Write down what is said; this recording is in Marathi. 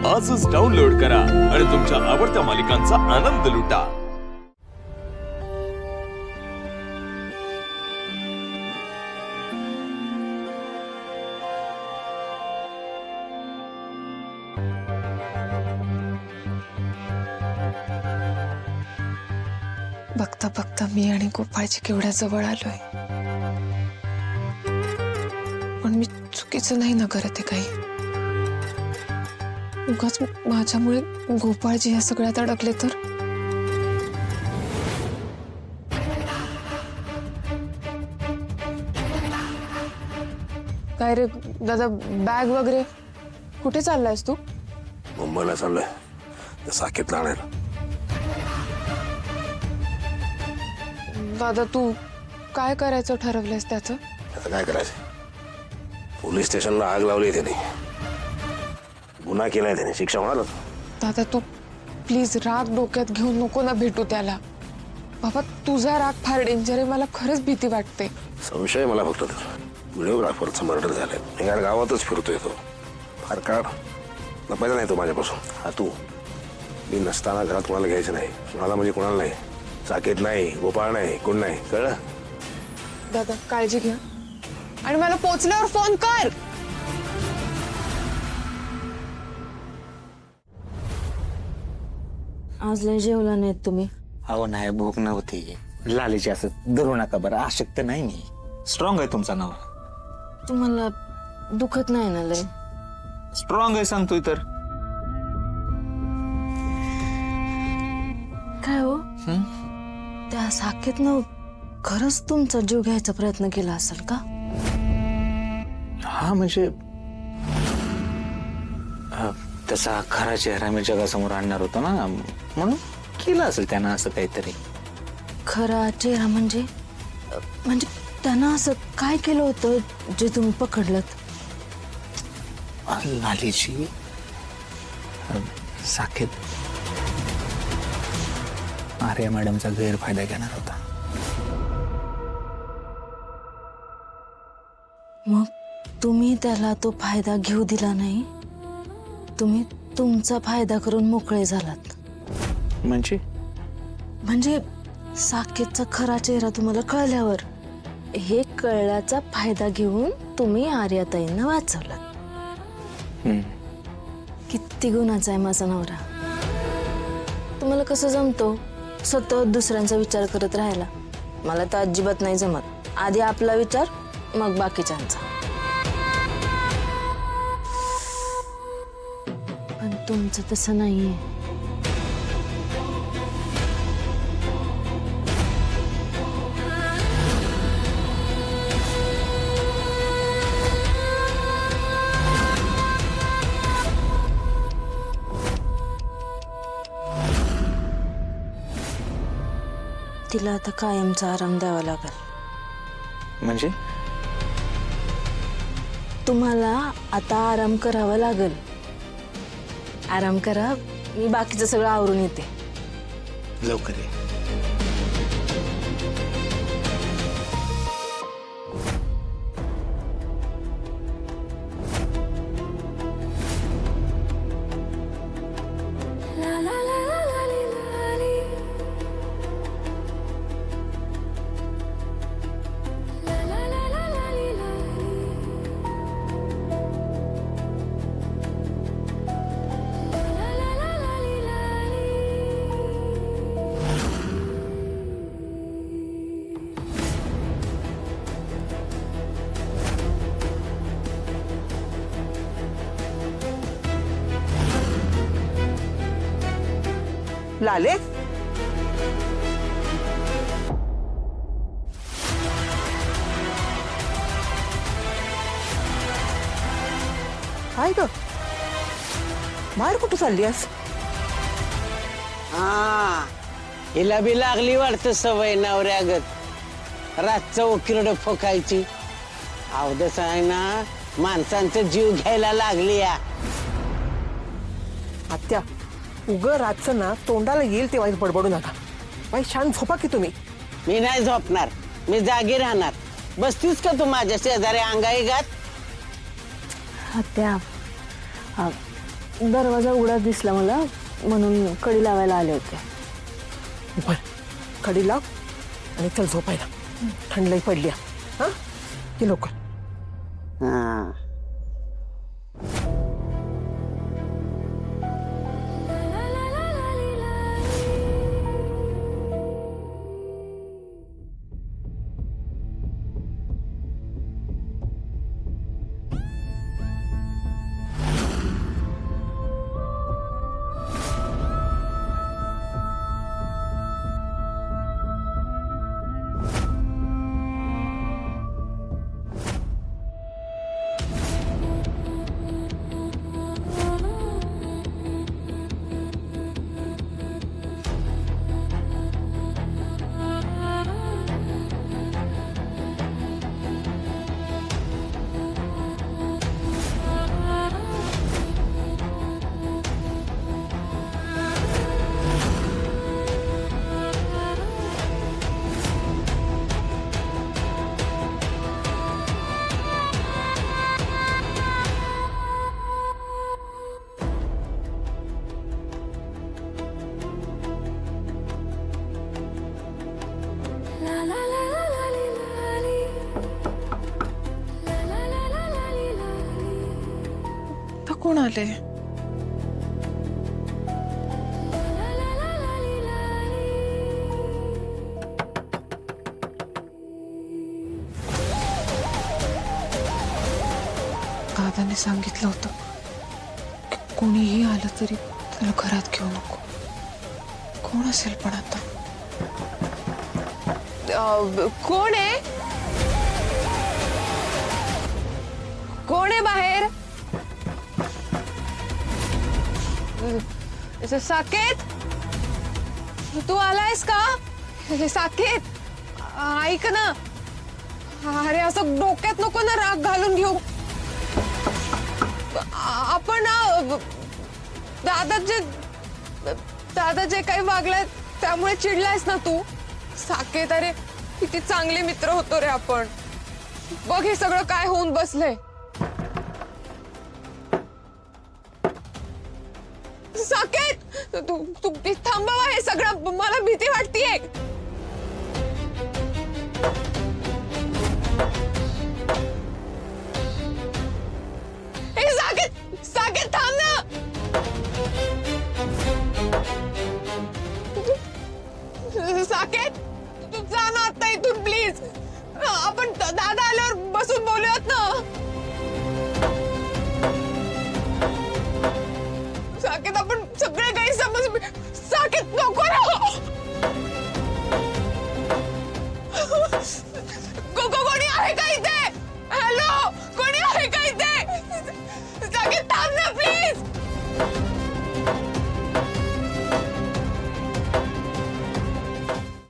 आजच डाउनलोड करा आणि तुमच्या आवडत्या मालिकांचा आनंद लुटा। बघता बघता मी आणि गोपाळची केवढ्या जवळ आलोय, पण मी चुकीचं नाही ना करत आहे काही। उगाच माझ्यामुळे गोपाळजी या सगळ्यात अडकले तर। काय रे दादा, बॅग वगैरे कुठे चाललायस तू? मुंबईला चाललोय, साकेतला आणायला। दादा तू काय करायचं ठरवलंयस त्याचं? आता काय करायचं? पोलीस स्टेशनला आग लावली त्याने, गुन्हा केलाय त्याने, शिक्षा होणार। दादा तू प्लीज राग डोक्यात घेऊ नको ना भेटू त्याला। बाबा तुझा राग फार डेंजर आहे, मला खरंच भीती वाटते। संशय मला फक्त व्हिडिओग्राफरचा मर्डर झालाय, मी काय गावातच फिरतोय तो। फार काळ लपायचा नाही तो माझ्यापासून। हा तू मी नसताना घरात कोणाला घ्यायचं नाही, कोणाला म्हणजे कोणाला नाही। साकेत नाही, गोपाळ नाही, कोण नाही, कळलं? दादा काळजी घ्या आणि मला पोहोचल्यावर फोन कर। आज लय जेवला नाहीत तुम्ही? अहो नाही, भूक नव्हती। लालीची असं धरू नका बरं, आशक्त नाही मी, स्ट्रॉंग आहे तुमचा नवरा। तुम्हाला दुखत नाही ना लय? स्ट्रॉंग आहे सांगतोय तर। काय हो, त्या साकेतनं खरंच तुमचा जीव घ्यायचा प्रयत्न केला असेल का? हा म्हणजे तसा खरा चेहरा मी जगासमोर आणणार होतो ना, म्हणून केलं असेल त्यानं असं काहीतरी। खरा चेहरा म्हणजे म्हणजे त्यानं असं काय केलं होतं जे तुम्ही पकडलत? लालीची साकेत आर्या मॅडमचा गैरफायदा घेणार होता। मग तुम्ही त्याला तो फायदा घेऊ दिला नाही, तुम्ही तुमचा फायदा करून मोकळे झालात। म्हणजे साकेतचा खरा चेहरा तुम्हाला कळल्यावर हे कळल्याचा फायदा घेऊन तुम्ही आर्याताईंना वाचवलात। किती गुणाचा आहे माझा नवरा। तुम्हाला कसं जमतो सतत दुसऱ्यांचा विचार करत राहायला? मला तर अजिबात नाही जमत। आधी आपला विचार, मग बाकीच्यांचा। पण तुमचं तसं नाहीये। तिला आता कायमचा आराम द्यावा लागेल। म्हणजे तुम्हाला आता आराम करावा लागेल। आराम करा, मी बाकीचं सगळं आवरून येते। लवकर ये। लाले, काय ग बाहेर कुठं चाललीस? हा, हिला बी लागली वाटतं सवय नवऱ्यागत रातचं उकिरड फोकायची। अवदस आहे ना, माणसांचा जीव घ्यायला लागली या। आत्या उग रातचं ना तोंडाला येईल तेव्हा बडबडू नका। बाई छान झोपा की तुम्ही। मी नाही झोपणार, मी जागी राहणार। बसतीस का तू माझ्या शेजारी अंगाई गात? आत्या, दरवाजा उघडा दिसला मला म्हणून कडी लावायला आले होते. बर कडी लाव आणि चल झोपायला. थंडलाई पडली हा की लवकर. हा तर कोण आले? दादाने सांगितलं होतं की कोणीही आलं तरी त्याला घरात घेऊ नको. कोण असेल पण आता? कोण आहे? कोण आहे बाहेर? साकेत, तू आलायस का? साकेत ऐक ना. अरे असं डोक्यात नको ना राग घालून घेऊ. आपण दादा जे काही वागलाय त्यामुळे चिडलायस ना तू? साकेत अरे किती चांगले मित्र होतो रे आपण. बघ हे सगळं काय होऊन बसलंय. साकेत तू तू थांबवा हे सगळं. मला भीती वाटतेय. साकेत साकेत थांब ना. साकेत तू जा ना आता इथून प्लीज. आपण दादा आल्यावर बसून बोलूयात ना. साकेत आपण सगळे काही समज. साकेत नको ना. कोणी आहे का इथे? हॅलो कोणी आहे का इथे? साकेत थांब ना